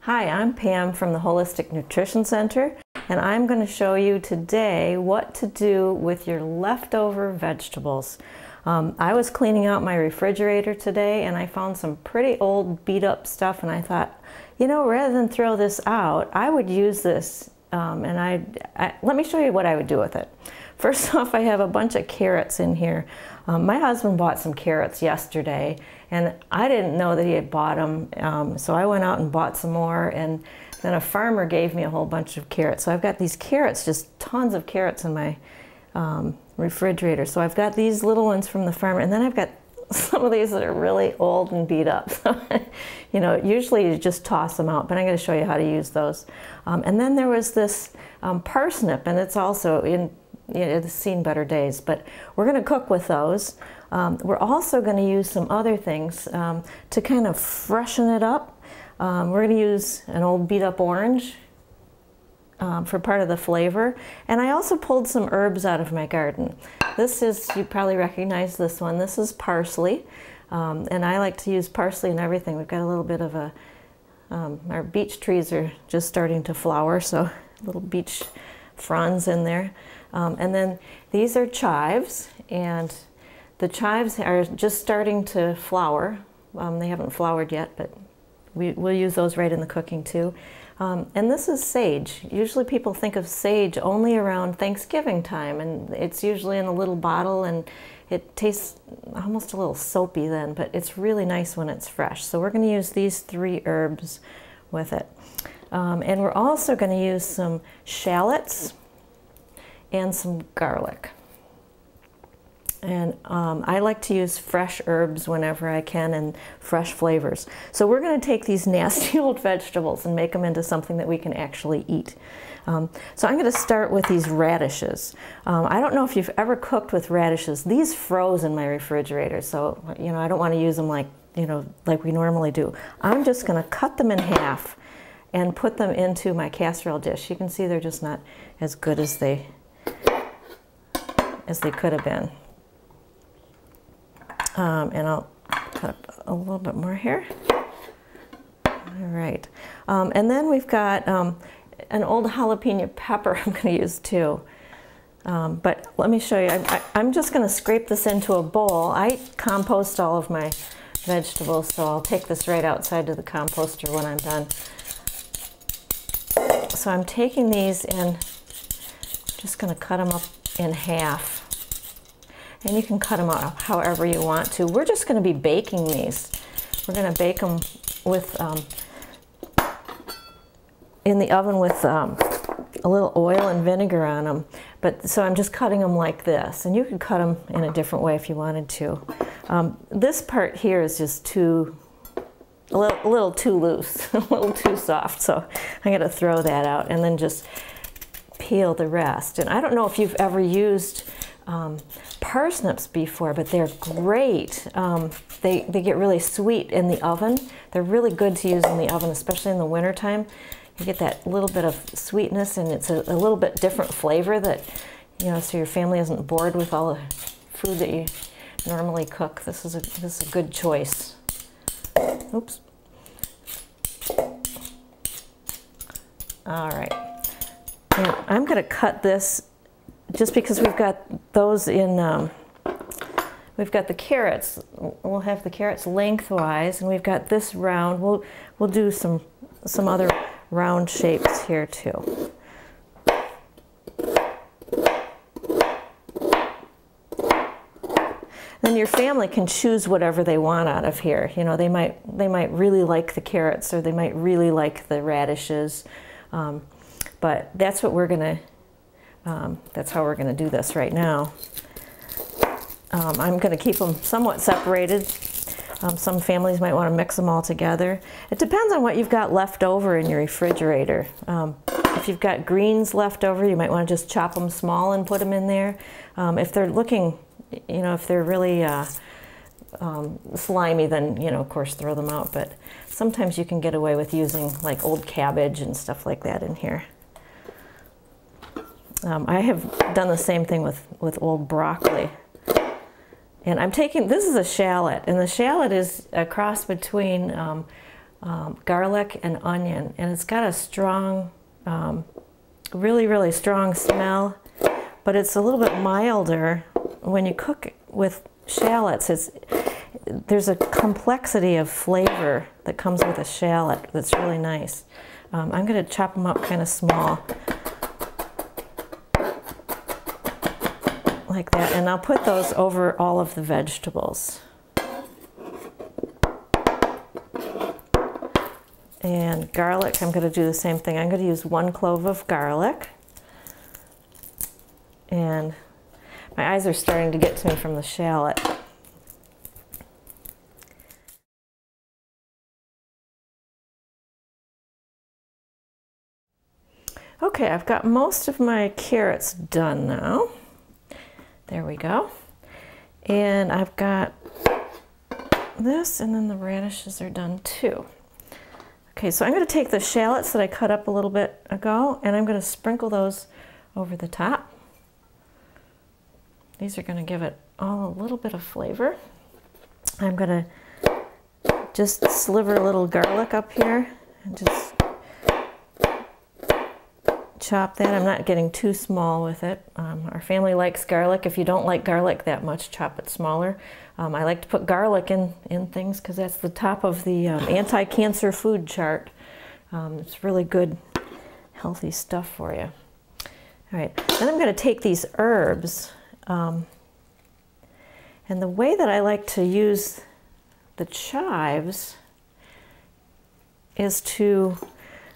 Hi, I'm Pam from the Holistic Nutrition Center, and I'm going to show you today what to do with your leftover vegetables. I was cleaning out my refrigerator today and I found some pretty old beat up stuff, and I thought, you know, rather than throw this out, I would use this let me show you what I would do with it. First off, I have a bunch of carrots in here. My husband bought some carrots yesterday, and I didn't know that he had bought them, so I went out and bought some more, and then a farmer gave me a whole bunch of carrots. So I've got these carrots, just tons of carrots in my refrigerator. So I've got these little ones from the farmer, and then I've got some of these that are really old and beat up. You know, usually you just toss them out, but I'm going to show you how to use those. And then there was this parsnip, and it's also it's seen better days, but we're going to cook with those. We're also going to use some other things to kind of freshen it up. We're going to use an old beat up orange for part of the flavor. And I also pulled some herbs out of my garden. This is, you probably recognize this one, this is parsley. And I like to use parsley in everything. We've got a little bit of our beech trees are just starting to flower, so little beech fronds in there. And then these are chives, and the chives are just starting to flower. They haven't flowered yet, but we'll use those right in the cooking too. And this is sage. Usually people think of sage only around Thanksgiving time, and it's usually in a little bottle, and it tastes almost a little soapy then, but it's really nice when it's fresh. So we're going to use these 3 herbs with it. And we're also going to use some shallots and some garlic. And I like to use fresh herbs whenever I can, and fresh flavors. So we're going to take these nasty old vegetables and make them into something that we can actually eat. So I'm going to start with these radishes. I don't know if you've ever cooked with radishes. These froze in my refrigerator, so you know I don't want to use them like we normally do. I'm just going to cut them in half and put them into my casserole dish. You can see they're just not as good as they could have been. And I'll cut up a little bit more here. All right. And then we've got an old jalapeno pepper I'm going to use too. But let me show you. I'm just going to scrape this into a bowl. I compost all of my vegetables, so I'll take this right outside to the composter when I'm done. So I'm taking these and just going to cut them up in half. And you can cut them out however you want to. We're just going to be baking these. We're going to bake them with in the oven with a little oil and vinegar on them. But so I'm just cutting them like this, and you could cut them in a different way if you wanted to. This part here is just a little too loose, a little too soft. So I'm going to throw that out and then just peel the rest. And I don't know if you've ever used parsnips before, but they're great. They get really sweet in the oven. They're really good to use in the oven, especially in the wintertime. You get that little bit of sweetness, and it's a little bit different flavor that, you know, so your family isn't bored with all the food that you normally cook. This is a good choice. Oops. All right. And I'm going to cut this just because we've got those in, we've got the carrots. We'll have the carrots lengthwise, and we've got this round. We'll do some other round shapes here too. Then your family can choose whatever they want out of here. You know, they might really like the carrots, or they might really like the radishes. But that's what we're gonna. That's how we're going to do this right now. I'm going to keep them somewhat separated. Some families might want to mix them all together. It depends on what you've got left over in your refrigerator. If you've got greens left over, you might want to just chop them small and put them in there. If they're looking, you know, if they're really slimy, then, you know, of course, throw them out. But sometimes you can get away with using like old cabbage and stuff like that in here. I have done the same thing with old broccoli. And I'm taking, this is a shallot, and the shallot is a cross between garlic and onion, and it's got a strong, really strong smell, but it's a little bit milder when you cook it with shallots. There's a complexity of flavor that comes with a shallot that's really nice. I'm going to chop them up kind of small, like that, and I'll put those over all of the vegetables. And garlic, I'm going to do the same thing. I'm going to use 1 clove of garlic. And my eyes are starting to get to me from the shallot. Okay, I've got most of my carrots done now. There we go. And I've got this, and then the radishes are done too. Okay, so I'm going to take the shallots that I cut up a little bit ago, and I'm going to sprinkle those over the top. These are going to give it all a little bit of flavor. I'm going to just sliver a little garlic up here and just chop that. I'm not getting too small with it. Our family likes garlic. If you don't like garlic that much, chop it smaller. I like to put garlic in things because that's the top of the anti-cancer food chart. It's really good, healthy stuff for you. All right, then I'm going to take these herbs, and the way that I like to use the chives is to,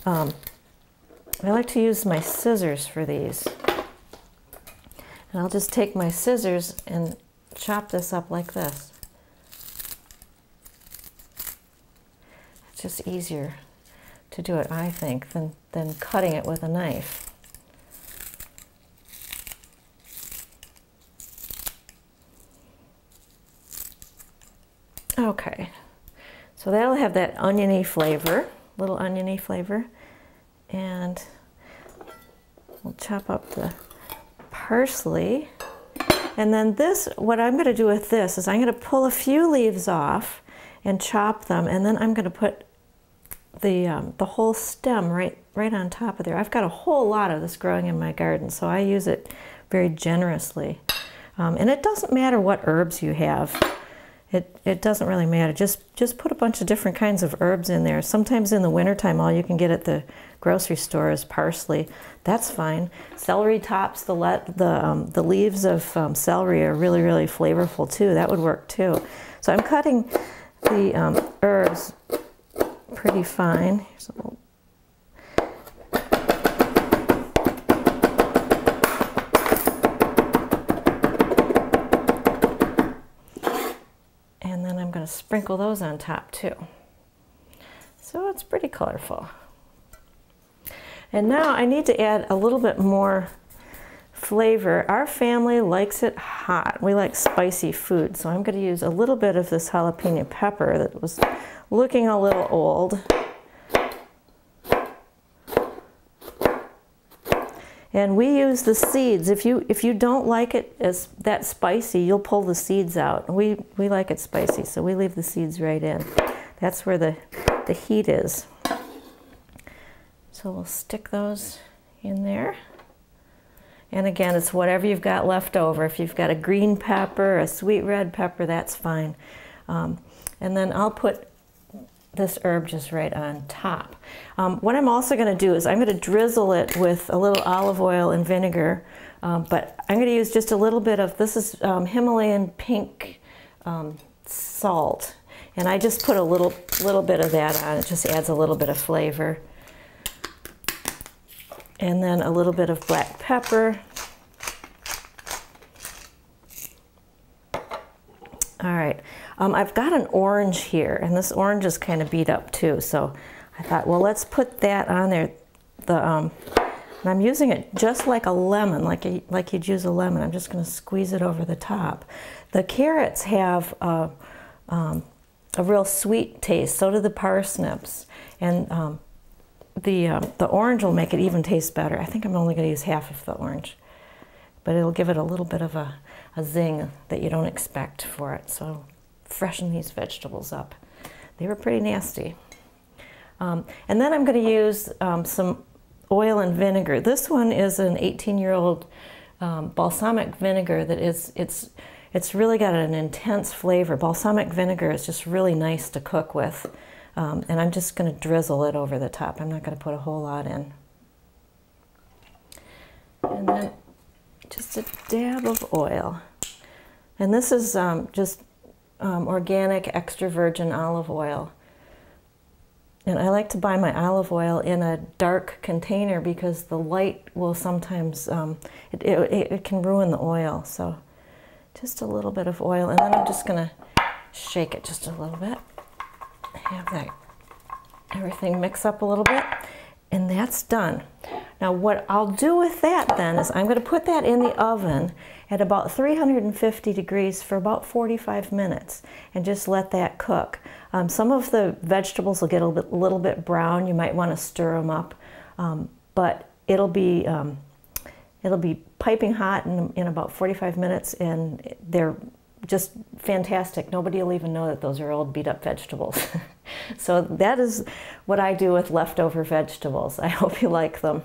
I like to use my scissors for these. And I'll just take my scissors and chop this up like this. It's just easier to do it, I think, than cutting it with a knife. Okay, so that'll have that oniony flavor, little oniony flavor. And we'll chop up the parsley. And then this, what I'm going to do with this is I'm going to pull a few leaves off and chop them, and then I'm going to put the whole stem right on top of there. I've got a whole lot of this growing in my garden, so I use it very generously. And it doesn't matter what herbs you have. It doesn't really matter. Just put a bunch of different kinds of herbs in there. Sometimes in the wintertime, all you can get at the grocery store is parsley. That's fine. Celery tops, the leaves of celery are really flavorful too. That would work too. So I'm cutting the herbs pretty fine. Here's a little. And then I'm going to sprinkle those on top too. So it's pretty colorful. And now I need to add a little bit more flavor. Our family likes it hot. We like spicy food, so I'm going to use a little bit of this jalapeno pepper that was looking a little old. And we use the seeds. If you don't like it as that spicy, you'll pull the seeds out. We like it spicy, so we leave the seeds right in. That's where the heat is. So we'll stick those in there. And again, it's whatever you've got left over. If you've got a green pepper, a sweet red pepper, that's fine. And then I'll put this herb just right on top. What I'm also going to do is I'm going to drizzle it with a little olive oil and vinegar, but I'm going to use just a little bit of, this is Himalayan pink salt, and I just put a little bit of that on. It just adds a little bit of flavor. And then a little bit of black pepper. All right, I've got an orange here, and this orange is kind of beat up too, so I thought, well, let's put that on there. And I'm using it just like a lemon, like you'd use a lemon. I'm just going to squeeze it over the top. The carrots have a real sweet taste, so do the parsnips, and the orange will make it even taste better. I think I'm only going to use half of the orange, but it'll give it a little bit of a zing that you don't expect for it. So freshen these vegetables up. They were pretty nasty. And then I'm going to use some oil and vinegar. This one is an 18-year-old balsamic vinegar that it's really got an intense flavor. Balsamic vinegar is just really nice to cook with. And I'm just going to drizzle it over the top. I'm not going to put a whole lot in. And then just a dab of oil. And this is just organic extra virgin olive oil. And I like to buy my olive oil in a dark container because the light will sometimes, it can ruin the oil. So just a little bit of oil, and then I'm just going to shake it just a little bit. Have that everything mix up a little bit, and that's done. Now what I'll do with that then is I'm going to put that in the oven at about 350 degrees for about 45 minutes and just let that cook. Some of the vegetables will get a little bit brown. You might want to stir them up, but it'll be piping hot in about 45 minutes, and they're just fantastic. Nobody will even know that those are old beat up vegetables. So that is what I do with leftover vegetables. I hope you like them.